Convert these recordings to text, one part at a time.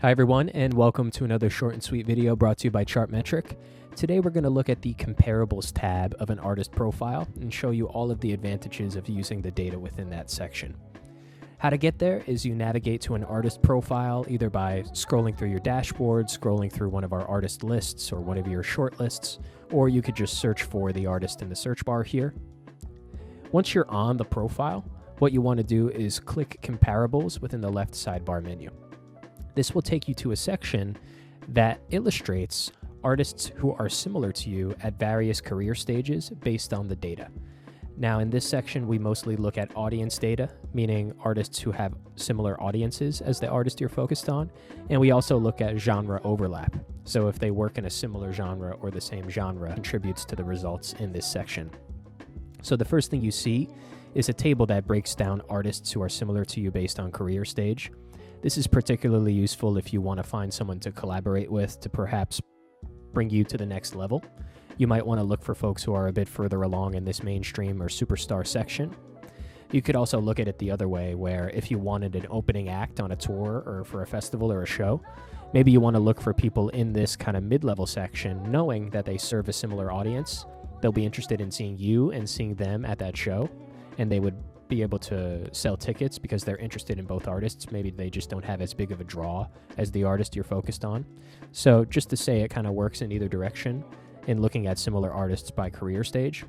Hi everyone, and welcome to another short and sweet video brought to you by Chartmetric. Today we're going to look at the comparables tab of an artist profile and show you all of the advantages of using the data within that section. How to get there is you navigate to an artist profile either by scrolling through your dashboard, scrolling through one of our artist lists or one of your short lists, or you could just search for the artist in the search bar here. Once you're on the profile, what you want to do is click comparables within the left sidebar menu. This will take you to a section that illustrates artists who are similar to you at various career stages based on the data. Now, in this section, we mostly look at audience data, meaning artists who have similar audiences as the artist you're focused on, and we also look at genre overlap. So if they work in a similar genre or the same genre contributes to the results in this section. So the first thing you see is a table that breaks down artists who are similar to you based on career stage. This is particularly useful if you want to find someone to collaborate with to perhaps bring you to the next level. You might want to look for folks who are a bit further along in this mainstream or superstar section. You could also look at it the other way, where if you wanted an opening act on a tour or for a festival or a show, maybe you want to look for people in this kind of mid-level section, knowing that they serve a similar audience. They'll be interested in seeing you and seeing them at that show, and they would be able to sell tickets because they're interested in both artists. Maybe they just don't have as big of a draw as the artist you're focused on. So just to say, it kind of works in either direction in looking at similar artists by career stage.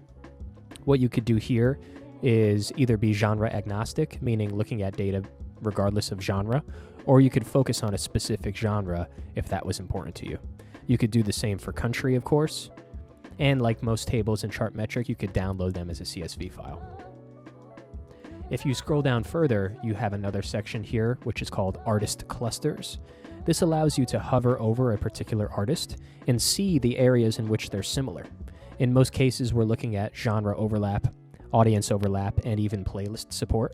What you could do here is either be genre agnostic, meaning looking at data regardless of genre, or you could focus on a specific genre if that was important to you. You could do the same for country, of course, and like most tables in Chartmetric, you could download them as a CSV file. If you scroll down further, you have another section here, which is called Artist Clusters. This allows you to hover over a particular artist and see the areas in which they're similar. In most cases, we're looking at genre overlap, audience overlap, and even playlist support.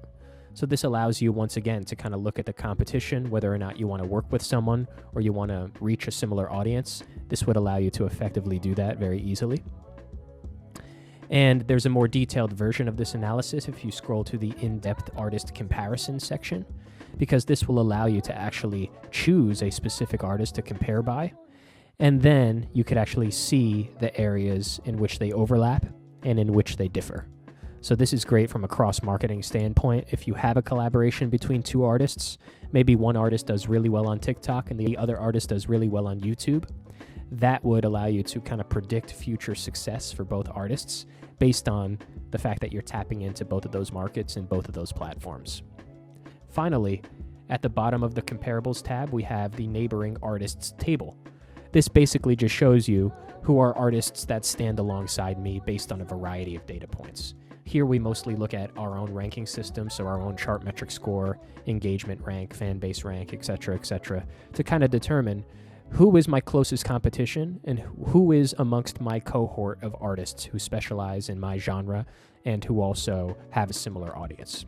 So this allows you, once again, to kind of look at the competition, whether or not you want to work with someone or you want to reach a similar audience. This would allow you to effectively do that very easily. And there's a more detailed version of this analysis if you scroll to the in-depth artist comparison section, because this will allow you to actually choose a specific artist to compare by. And then you could actually see the areas in which they overlap and in which they differ. So this is great from a cross-marketing standpoint. If you have a collaboration between two artists, maybe one artist does really well on TikTok and the other artist does really well on YouTube, that would allow you to kind of predict future success for both artists based on the fact that you're tapping into both of those markets and both of those platforms. Finally, at the bottom of the comparables tab, we have the neighboring artists table. This basically just shows you who are artists that stand alongside me based on a variety of data points. Here we mostly look at our own ranking system, so our own Chartmetric score, engagement rank, fan base rank, etc., to kind of determine who is my closest competition and who is amongst my cohort of artists who specialize in my genre and who also have a similar audience.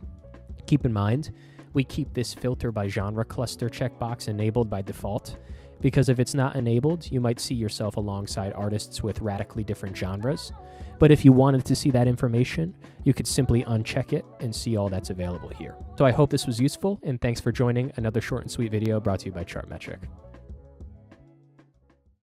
Keep in mind, we keep this filter by genre cluster checkbox enabled by default, because if it's not enabled, you might see yourself alongside artists with radically different genres. But if you wanted to see that information, you could simply uncheck it and see all that's available here. So I hope this was useful, and thanks for joining another short and sweet video brought to you by Chartmetric.